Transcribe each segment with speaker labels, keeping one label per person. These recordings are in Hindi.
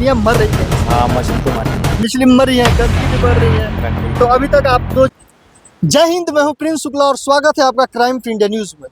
Speaker 1: मछलियाँ मर रही हैं।
Speaker 2: हाँ मछली तो मारी।
Speaker 1: मछली मर रही है, गंदगी भी बढ़ रही है। तो अभी तक आप दो। जय हिंद, मैं हूँ प्रिंस शुक्ला और स्वागत है आपका क्राइम फ्री इंडिया न्यूज में।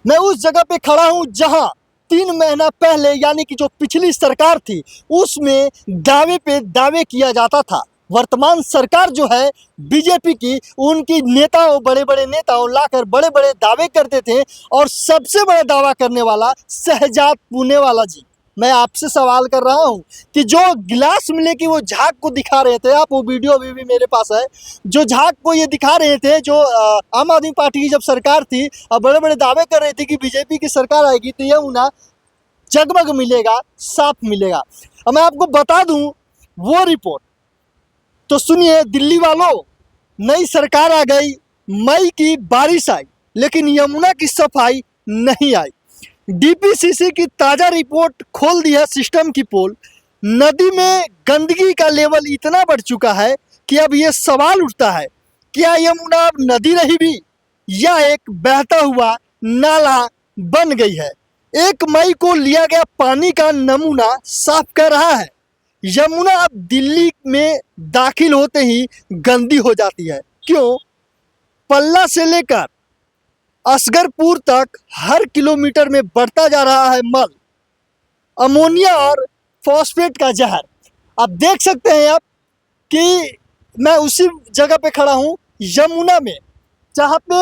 Speaker 1: मैं उस जगह पे खड़ा हूँ जहाँ 3 महीना पहले यानी कि जो पिछली सरकार थी उसमें दावे पे दावे किया जाता था। वर्तमान सरकार जो है बीजेपी की, उनकी नेताओं, बड़े बड़े नेताओं लाकर बड़े बड़े दावे करते थे और सबसे बड़ा दावा करने वाला शहजाद पूनेवाला जी। मैं आपसे सवाल कर रहा हूं कि जो गिलास मिले कि वो झाग को दिखा रहे थे, आप वो वीडियो अभी भी मेरे पास है, जो झाग को ये दिखा रहे थे, जो आम आदमी पार्टी की जब सरकार थी और बड़े बड़े दावे कर रहे थे कि बीजेपी की सरकार आएगी तो यमुना जगमग मिलेगा, साफ मिलेगा। अब मैं आपको बता दूं वो रिपोर्ट, तो सुनिए दिल्ली वालों, नई सरकार आ गई, मई की बारिश आई, लेकिन यमुना की सफाई नहीं आई। डीपीसीसी की ताज़ा रिपोर्ट खोल दी है सिस्टम की पोल। नदी में गंदगी का लेवल इतना बढ़ चुका है कि अब ये सवाल उठता है, क्या यमुना अब नदी रही भी या एक बहता हुआ नाला बन गई है। 1 मई को लिया गया पानी का नमूना साफ कर रहा है, यमुना अब दिल्ली में दाखिल होते ही गंदी हो जाती है। क्यों? पल्ला से लेकर असगरपुर तक हर किलोमीटर में बढ़ता जा रहा है मल, अमोनिया और फॉस्फेट का जहर। आप देख सकते हैं आप कि मैं उसी जगह पे खड़ा हूँ यमुना में, जहाँ पे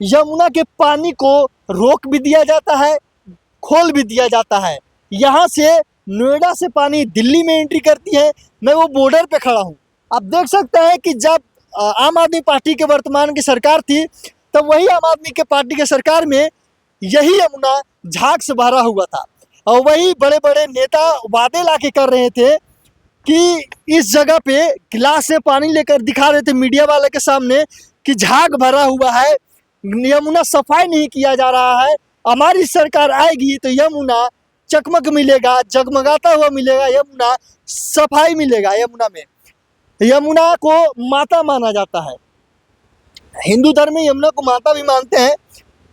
Speaker 1: यमुना के पानी को रोक भी दिया जाता है, खोल भी दिया जाता है। यहाँ से नोएडा से पानी दिल्ली में एंट्री करती है। मैं वो बॉर्डर पे खड़ा हूँ। आप देख सकते हैं कि जब आम आदमी पार्टी के वर्तमान की सरकार थी तब वही आम आदमी के पार्टी के सरकार में यही यमुना झाग से भरा हुआ था और वही बड़े बड़े नेता वादे लाके कर रहे थे कि इस जगह पे गिलास से पानी लेकर दिखा रहे थे मीडिया वाले के सामने कि झाग भरा हुआ है, यमुना सफाई नहीं किया जा रहा है, हमारी सरकार आएगी तो यमुना चकमक मिलेगा, जगमगाता हुआ मिलेगा, यमुना सफाई मिलेगा। यमुना में, यमुना को माता माना जाता है, हिंदू धर्म में यमुना को माता भी मानते हैं।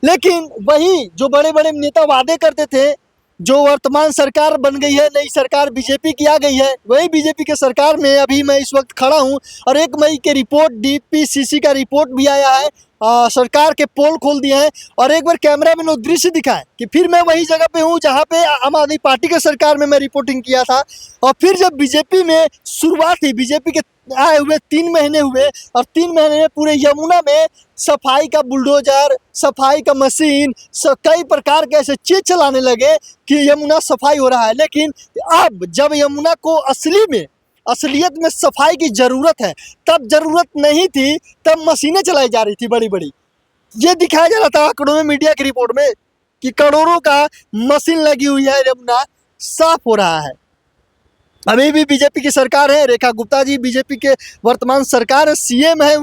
Speaker 1: लेकिन वही जो बड़े बड़े नेता वादे करते थे, जो वर्तमान सरकार बन गई है, नई सरकार बीजेपी की आ गई है, वही बीजेपी के सरकार में अभी मैं इस वक्त खड़ा हूं और 1 मई के रिपोर्ट डीपीसीसी का रिपोर्ट भी आया है, सरकार के पोल खोल दिए हैं और एक बार कैमरा में लोग दृश्य दिखाएं कि फिर मैं वही जगह पे हूं जहां पे आम आदमी पार्टी के सरकार में मैं रिपोर्टिंग किया था। और फिर जब बीजेपी में शुरुआत हुई, बीजेपी के आए हुए 3 महीने हुए और 3 महीने में पूरे यमुना में सफाई का बुलडोजर, सफाई का मशीन, कई प्रकार के ऐसे चीज चलाने लगे कि यमुना सफाई हो रहा है। लेकिन अब जब यमुना को असलियत में सफाई की ज़रूरत है, तब ज़रूरत नहीं थी, तब मशीनें चलाई जा रही थी बड़ी बड़ी। ये दिखाया जा रहा था आंकड़ों में, मीडिया की रिपोर्ट में, कि करोड़ों का मशीन लगी हुई है, यमुना साफ हो रहा है। अभी भी बीजेपी की सरकार है, रेखा गुप्ता जी बीजेपी के वर्तमान सरकार सीएम है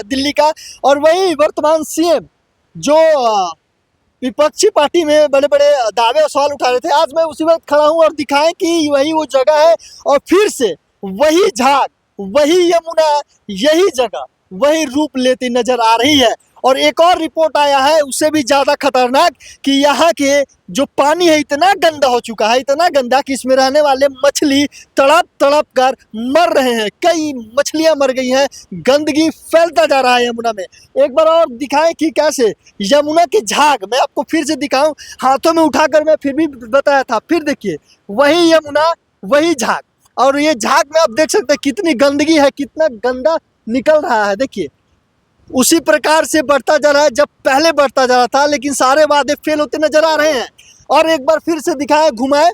Speaker 1: दिल्ली का, और वही वर्तमान सीएम जो विपक्षी पार्टी में बड़े बड़े दावे और सवाल उठा रहे थे, आज मैं उसी वक्त खड़ा हूं और दिखाएं कि वही वो जगह है और फिर से वही झाग, वही यमुना, यही जगह वही रूप लेती नजर आ रही है। और एक और रिपोर्ट आया है उससे भी ज़्यादा खतरनाक कि यहाँ के जो पानी है इतना गंदा हो चुका है, इतना गंदा कि इसमें रहने वाले मछली तड़प तड़प कर मर रहे हैं। कई मछलियाँ मर गई हैं, गंदगी फैलता जा रहा है यमुना में। एक बार और दिखाएं कि कैसे यमुना की झाग, मैं आपको फिर से दिखाऊं, हाथों में उठाकर मैं फिर भी बताया था, फिर देखिए वही यमुना, वही झाग, और ये झाग में आप देख सकते हैं कितनी गंदगी है, कितना गंदा निकल रहा है। देखिए उसी प्रकार से बढ़ता जा रहा है जब पहले बढ़ता जा रहा था, लेकिन सारे वादे फेल होते नजर आ रहे हैं। और एक बार फिर से दिखाए, घुमाए,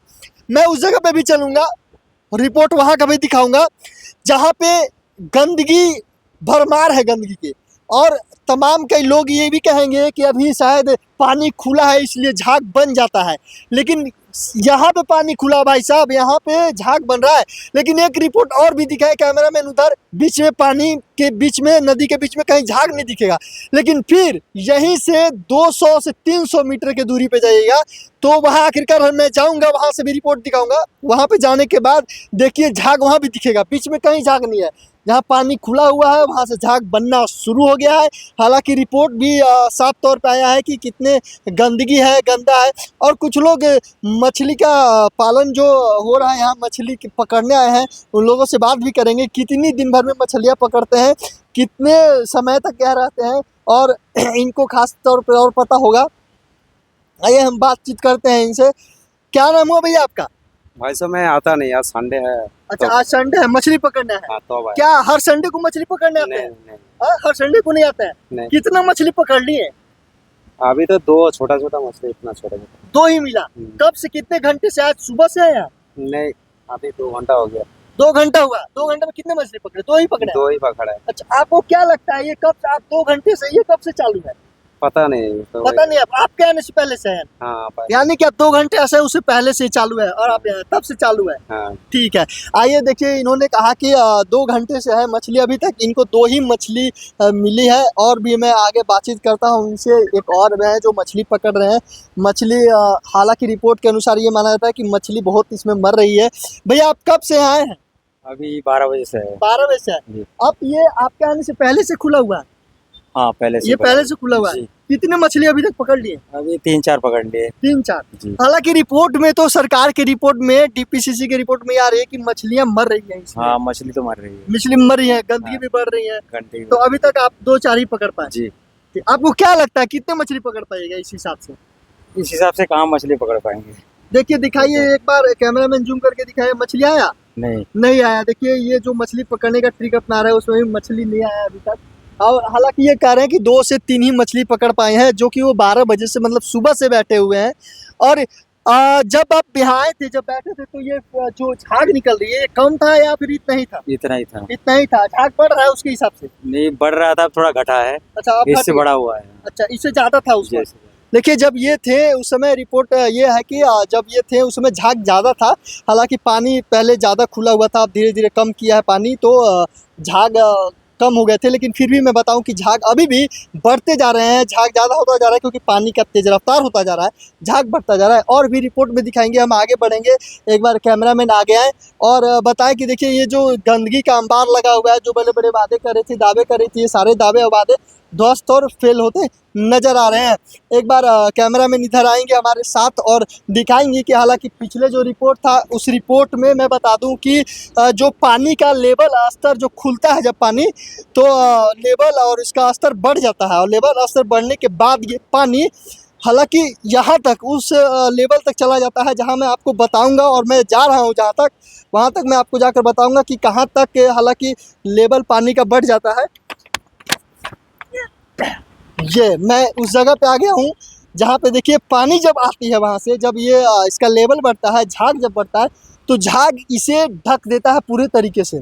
Speaker 1: मैं उस जगह पे भी चलूंगा, रिपोर्ट वहां का भी दिखाऊंगा जहां पे गंदगी भरमार है, गंदगी के। और तमाम कई लोग ये भी कहेंगे कि अभी शायद पानी खुला है इसलिए झाग बन जाता है, लेकिन यहाँ पे पानी खुला भाई साहब, यहाँ पे झाग बन रहा है। लेकिन एक रिपोर्ट और भी दिखाए कैमरामैन, उधर बीच में पानी के बीच में, नदी के बीच में कहीं झाग नहीं दिखेगा, लेकिन फिर यहीं से 200 से 300 मीटर की दूरी पे जाइएगा तो वहाँ आखिरकार मैं जाऊँगा, वहाँ से भी रिपोर्ट दिखाऊंगा। वहाँ पे जाने के बाद देखिए झाग वहाँ भी दिखेगा, बीच में कहीं झाग नहीं है। जहाँ पानी खुला हुआ है वहाँ से झाग बनना शुरू हो गया है। हालांकि रिपोर्ट भी साफ तौर पे आया है कि कितने गंदगी है, गंदा है। और कुछ लोग मछली का पालन जो हो रहा है यहाँ, मछली पकड़ने आए हैं, उन लोगों से बात भी करेंगे कितनी दिन भर में मछलियाँ पकड़ते हैं, कितने समय तक यहाँ रहते हैं, और इनको खास तौर पे और पता होगा। आइए हम बातचीत करते हैं इनसे। क्या नाम हुआ भैया आपका?
Speaker 2: भाई साहब मैं आता नहीं, आज संडे है।
Speaker 1: अच्छा,
Speaker 2: तो
Speaker 1: आज संडे है, मछली पकड़ना है।
Speaker 2: हाँ तो भाई।
Speaker 1: क्या हर संडे को मछली पकड़ने आते
Speaker 2: नहीं
Speaker 1: हैं?
Speaker 2: नहीं
Speaker 1: हाँ, हर संडे को नहीं आता है।
Speaker 2: नहीं,
Speaker 1: कितना मछली पकड़ लिए?
Speaker 2: अभी तो दो छोटा छोटा मछली, इतना छोटा छोटा।
Speaker 1: दो ही मिला। कब से, कितने घंटे से? आज सुबह से है यहाँ?
Speaker 2: नहीं, अभी 2 घंटा हो गया।
Speaker 1: 2 घंटा हुआ। 2 घंटे में कितने मछली पकड़े? दो ही पकड़े?
Speaker 2: दो ही पकड़ा है।
Speaker 1: अच्छा, आपको क्या लगता है ये कब से, आप 2 घंटे से, ये कब से चालू है?
Speaker 2: पता नहीं तो
Speaker 1: पता नहीं, आपके आने से पहले से है?
Speaker 2: हाँ भाई।
Speaker 1: यानी कि आप 2 घंटे ऐसे है, उससे पहले से चालू है और आप यहाँ तब से चालू है।
Speaker 2: हाँ
Speaker 1: ठीक है। आइए देखिए, इन्होंने कहा कि 2 घंटे से है मछली, अभी तक इनको 2 ही मछली मिली है। और भी मैं आगे बातचीत करता हूँ उनसे। एक और है जो मछली पकड़ रहे हैं। मछली हालांकि रिपोर्ट के अनुसार ये माना जाता है कि मछली बहुत इसमें मर रही है। भैया आप कब से आए हैं?
Speaker 2: अभी 12 बजे से है।
Speaker 1: 12 बजे से है।
Speaker 2: जी।
Speaker 1: अब ये आपके आने से पहले से खुला हुआ है?
Speaker 2: हाँ पहले से
Speaker 1: ये पहले से खुला हुआ है।
Speaker 2: जी।
Speaker 1: कितने मछली अभी तक पकड़ लिए?
Speaker 2: अभी 3-4 पकड़ लिए।
Speaker 1: 3-4।
Speaker 2: जी।
Speaker 1: हालांकि रिपोर्ट में तो, सरकार की रिपोर्ट में, डीपीसीसी की रिपोर्ट में आ रही है कि मछलियां मर रही हैं इसमें।
Speaker 2: हाँ मछली तो मर रही है।
Speaker 1: मछली मर रही है, गंदगी
Speaker 2: हाँ।
Speaker 1: भी बढ़ रही है।
Speaker 2: घंटे
Speaker 1: तो अभी तक आप 2-4 ही पकड़ पाए।
Speaker 2: जी।
Speaker 1: आपको क्या लगता है कितने मछली पकड़ पाएगा इस हिसाब से?
Speaker 2: इस हिसाब से कहाँ मछली पकड़ पाएंगे।
Speaker 1: देखिए, दिखाइए एक बार, कैमरामैन जूम करके दिखाइए। मछली आया?
Speaker 2: नहीं
Speaker 1: नहीं आया। देखिए, ये जो मछली पकड़ने का ट्रिक अपना रहा है उसमें भी मछली नहीं आया अभी तक। और हालांकि ये कह रहे हैं कि 2 से 3 ही मछली पकड़ पाए हैं, जो कि वो 12 बजे से, मतलब सुबह से बैठे हुए हैं। और जब आप यहाँ आए थे, जब बैठे थे, तो ये जो झाग निकल रही है, ये कम था या फिर इतना ही था?
Speaker 2: इतना ही था।
Speaker 1: इतना ही था। झाग बढ़ रहा है उसके हिसाब से?
Speaker 2: नहीं बढ़ रहा था, थोड़ा घटा है।
Speaker 1: अच्छा, अब
Speaker 2: इससे
Speaker 1: घट गया।
Speaker 2: बड़ा हुआ है।
Speaker 1: अच्छा, इससे ज्यादा था उसमें?
Speaker 2: जैसे
Speaker 1: देखिए, जब ये थे उस समय, रिपोर्ट ये है कि जब ये थे उस समय झाग ज़्यादा था। हालांकि पानी पहले ज़्यादा खुला हुआ था, अब धीरे धीरे कम किया है पानी, तो झाग कम हो गए थे। लेकिन फिर भी मैं बताऊं कि झाग अभी भी बढ़ते जा रहे हैं। झाग ज़्यादा होता जा रहा है क्योंकि पानी का तेज रफ्तार होता जा रहा है, झाग बढ़ता जा रहा है। और भी रिपोर्ट में दिखाएंगे, हम आगे बढ़ेंगे। एक बार कैमरामैन आगे आए और बताएं कि देखिए, ये जो गंदगी का अंबार लगा हुआ है, जो बड़े बड़े वादे कर रही थी, दावे कर रही थी, ये सारे दावे और वादे ध्वस्त और फेल होते नजर आ रहे हैं। एक बार कैमरामैन इधर आएंगे हमारे साथ और दिखाएंगे कि हालांकि पिछले जो रिपोर्ट था, उस रिपोर्ट में मैं बता दूं कि जो पानी का लेवल स्तर जो खुलता है जब पानी, तो लेवल और इसका स्तर बढ़ जाता है। और लेवल स्तर बढ़ने के बाद ये पानी हालांकि यहाँ तक, उस लेवल तक चला जाता है जहाँ मैं आपको बताऊंगा। और मैं जा रहा हूँ जहाँ तक, वहाँ तक मैं आपको जाकर बताऊंगा कि कहाँ तक हालांकि लेवल पानी का बढ़ जाता है। ये मैं उस जगह पे आ गया हूँ जहाँ पे देखिए, पानी जब आती है वहाँ से, जब ये इसका लेवल बढ़ता है, झाग जब बढ़ता है, तो झाग इसे ढक देता है पूरे तरीके से।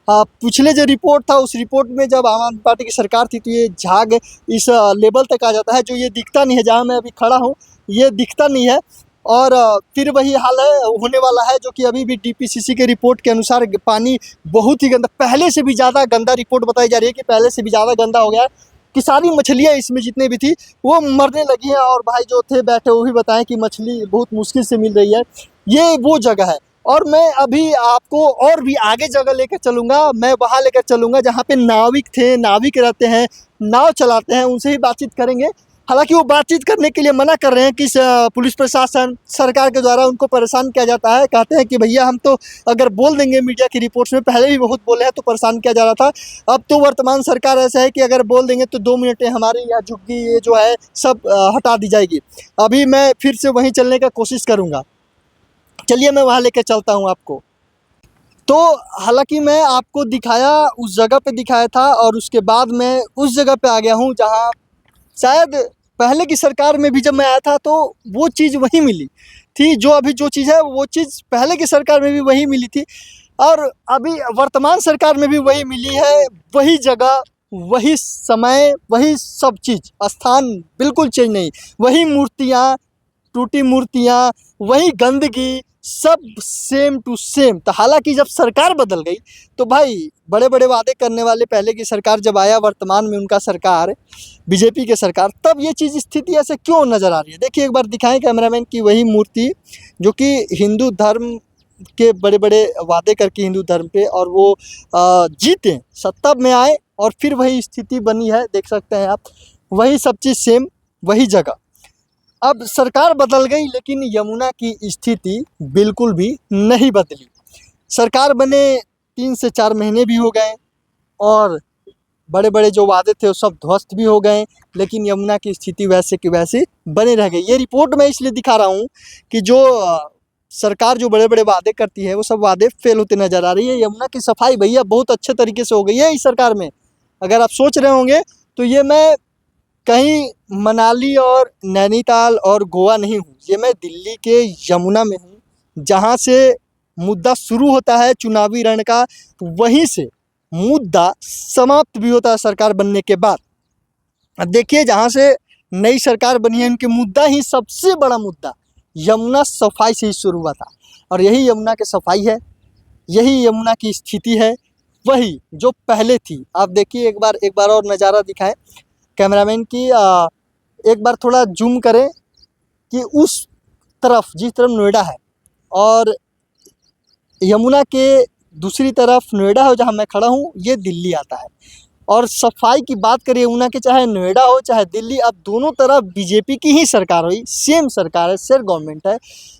Speaker 1: पिछले जो रिपोर्ट था, उस रिपोर्ट में जब आम आदमी पार्टी की सरकार थी, तो ये झाग इस लेवल तक आ जाता है, जो ये दिखता नहीं है। जहाँ मैं अभी खड़ा हूँ ये दिखता नहीं है। और फिर वही हाल है, होने वाला है, जो कि अभी भी डीपीसीसी के रिपोर्ट के अनुसार पानी बहुत ही गंदा, पहले से भी ज़्यादा गंदा रिपोर्ट बताई जा रही है कि पहले से भी ज़्यादा गंदा हो गया है, कि सारी मछलियाँ इसमें जितने भी थी वो मरने लगी हैं। और भाई जो थे बैठे वो भी बताएं कि मछली बहुत मुश्किल से मिल रही है। ये वो जगह है। और मैं अभी आपको और भी आगे जगह लेकर चलूँगा। मैं वहाँ लेकर चलूँगा जहाँ पे नाविक थे, नाविक रहते हैं, नाव चलाते हैं, उनसे ही बातचीत करेंगे। हालांकि वो बातचीत करने के लिए मना कर रहे हैं कि पुलिस प्रशासन, सरकार के द्वारा उनको परेशान किया जाता है। कहते हैं कि भैया हम तो अगर बोल देंगे, मीडिया की रिपोर्ट्स में पहले भी बहुत बोले हैं तो परेशान किया जा रहा था, अब तो वर्तमान सरकार ऐसा है कि अगर बोल देंगे तो 2 मिनट में हमारी यहाँ झुग्गी ये जो है सब हटा दी जाएगी। अभी मैं फिर से वहीं चलने का कोशिश करूँगा। चलिए मैं वहाँ लेकर चलता हूँ आपको। तो हालांकि मैं आपको दिखाया, उस जगह पे दिखाया था, और उसके बाद मैं उस जगह पे आ गया हूँ जहाँ शायद पहले की सरकार में भी जब मैं आया था तो वो चीज़ वही मिली थी। जो अभी जो चीज़ है वो चीज़ पहले की सरकार में भी वही मिली थी, और अभी वर्तमान सरकार में भी वही मिली है। वही जगह, वही समय, वही सब चीज़, स्थान बिल्कुल चेंज नहीं। वही मूर्तियाँ, टूटी मूर्तियाँ, वही गंदगी, सब सेम टू सेम। तो हालांकि जब सरकार बदल गई तो भाई बड़े बड़े वादे करने वाले पहले की सरकार जब आया, वर्तमान में उनका सरकार, बीजेपी के सरकार, तब ये चीज़ स्थिति ऐसे क्यों नज़र आ रही है। देखिए एक बार दिखाएं कैमरामैन की वही मूर्ति, जो कि हिंदू धर्म के बड़े बड़े वादे करके हिंदू धर्म पे, और वो जीते, सत्ता में आए, और फिर वही स्थिति बनी है, देख सकते हैं आप, वही सब चीज़ सेम, वही जगह। अब सरकार बदल गई लेकिन यमुना की स्थिति बिल्कुल भी नहीं बदली। सरकार बने 3 से 4 महीने भी हो गए और बड़े बड़े जो वादे थे वो सब ध्वस्त भी हो गए, लेकिन यमुना की स्थिति वैसे की वैसे बनी रह गई। ये रिपोर्ट मैं इसलिए दिखा रहा हूँ कि जो सरकार जो बड़े बड़े वादे करती है वो सब वादे फेल होते नज़र आ रही है। यमुना की सफाई भैया बहुत अच्छे तरीके से हो गई है इस सरकार में। अगर आप सोच रहे होंगे तो ये मैं कहीं मनाली और नैनीताल और गोवा नहीं हूँ, ये मैं दिल्ली के यमुना में हूँ, जहाँ से मुद्दा शुरू होता है चुनावी रण का, वहीं से मुद्दा समाप्त भी होता है सरकार बनने के बाद। अब देखिए, जहाँ से नई सरकार बनी है उनके मुद्दा ही, सबसे बड़ा मुद्दा यमुना सफाई से ही शुरू हुआ था, और यही यमुना की सफाई है, यही यमुना की स्थिति है, वही जो पहले थी। आप देखिए, एक बार और नज़ारा दिखाएं कैमरामैन की, एक बार थोड़ा जूम करें कि उस तरफ, जिस तरफ नोएडा है, और यमुना के दूसरी तरफ नोएडा हो जहाँ मैं खड़ा हूँ, ये दिल्ली आता है। और सफाई की बात करें यमुना के, चाहे नोएडा हो चाहे दिल्ली, अब दोनों तरफ बीजेपी की ही सरकार हुई, सेम सरकार है, सेम गवर्नमेंट है।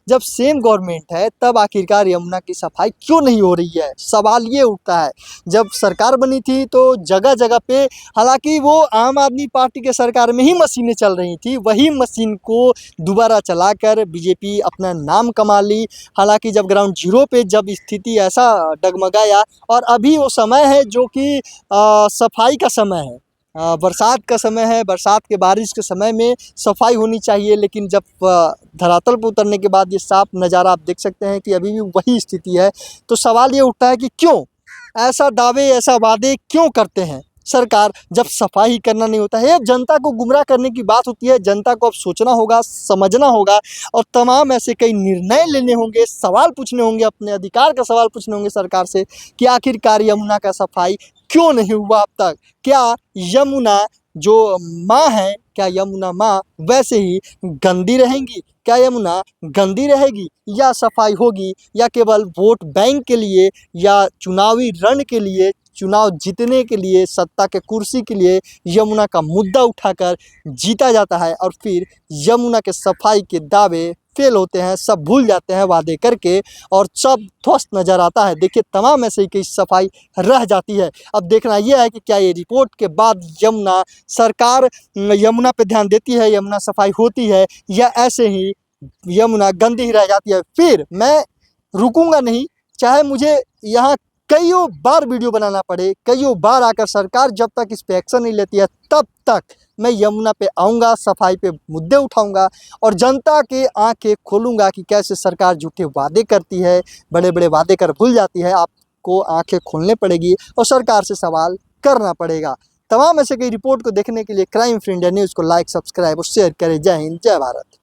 Speaker 1: जब सेम गवर्नमेंट है तब आखिरकार यमुना की सफाई क्यों नहीं हो रही है, सवाल ये उठता है। जब सरकार बनी थी तो जगह जगह पे, हालांकि वो आम आदमी पार्टी के सरकार में ही मशीनें चल रही थी, वही मशीन को दोबारा चलाकर बीजेपी अपना नाम कमा ली। हालांकि जब ग्राउंड जीरो पे जब स्थिति ऐसा डगमगाया, और अभी वो समय है जो कि सफाई का समय है, बरसात का समय है, बरसात के बारिश के समय में सफाई होनी चाहिए, लेकिन जब धरातल पर उतरने के बाद ये साफ नज़ारा आप देख सकते हैं कि अभी भी वही स्थिति है। तो सवाल ये उठता है कि क्यों ऐसा दावे, ऐसा वादे क्यों करते हैं सरकार, जब सफाई करना नहीं होता है। जनता को गुमराह करने की बात होती है, जनता को अब सोचना होगा, समझना होगा, और तमाम ऐसे कई निर्णय लेने होंगे, सवाल पूछने होंगे, अपने अधिकार का सवाल पूछने होंगे सरकार से कि आखिरकार यमुना का सफाई क्यों नहीं हुआ अब तक। क्या यमुना जो माँ है, क्या यमुना माँ वैसे ही गंदी रहेंगी, क्या यमुना गंदी रहेगी, या सफाई होगी, या केवल वोट बैंक के लिए या चुनावी रण के लिए, चुनाव जीतने के लिए, सत्ता के कुर्सी के लिए यमुना का मुद्दा उठाकर जीता जाता है, और फिर यमुना के सफाई के दावे फेल होते हैं, सब भूल जाते हैं वादे करके, और सब ध्वस्त नज़र आता है। देखिए, तमाम ऐसे ही कई सफाई रह जाती है। अब देखना यह है कि क्या ये रिपोर्ट के बाद यमुना सरकार यमुना पे ध्यान देती है, यमुना सफाई होती है, या ऐसे ही यमुना गंदी ही रह जाती है। फिर मैं रुकूंगा नहीं, चाहे मुझे यहाँ कईयों बार वीडियो बनाना पड़े, कईयों बार आकर सरकार जब तक इस पे एक्शन नहीं लेती है तब तक मैं यमुना पे आऊँगा, सफाई पे मुद्दे उठाऊंगा, और जनता के आंखें खोलूंगा कि कैसे सरकार झूठे वादे करती है, बड़े बड़े वादे कर भूल जाती है। आपको आंखें खोलने पड़ेगी और सरकार से सवाल करना पड़ेगा। तमाम ऐसे कई रिपोर्ट को देखने के लिए क्राइम फ्री इंडिया न्यूज़ को लाइक, सब्सक्राइब और शेयर करें। जय हिंद, जय भारत।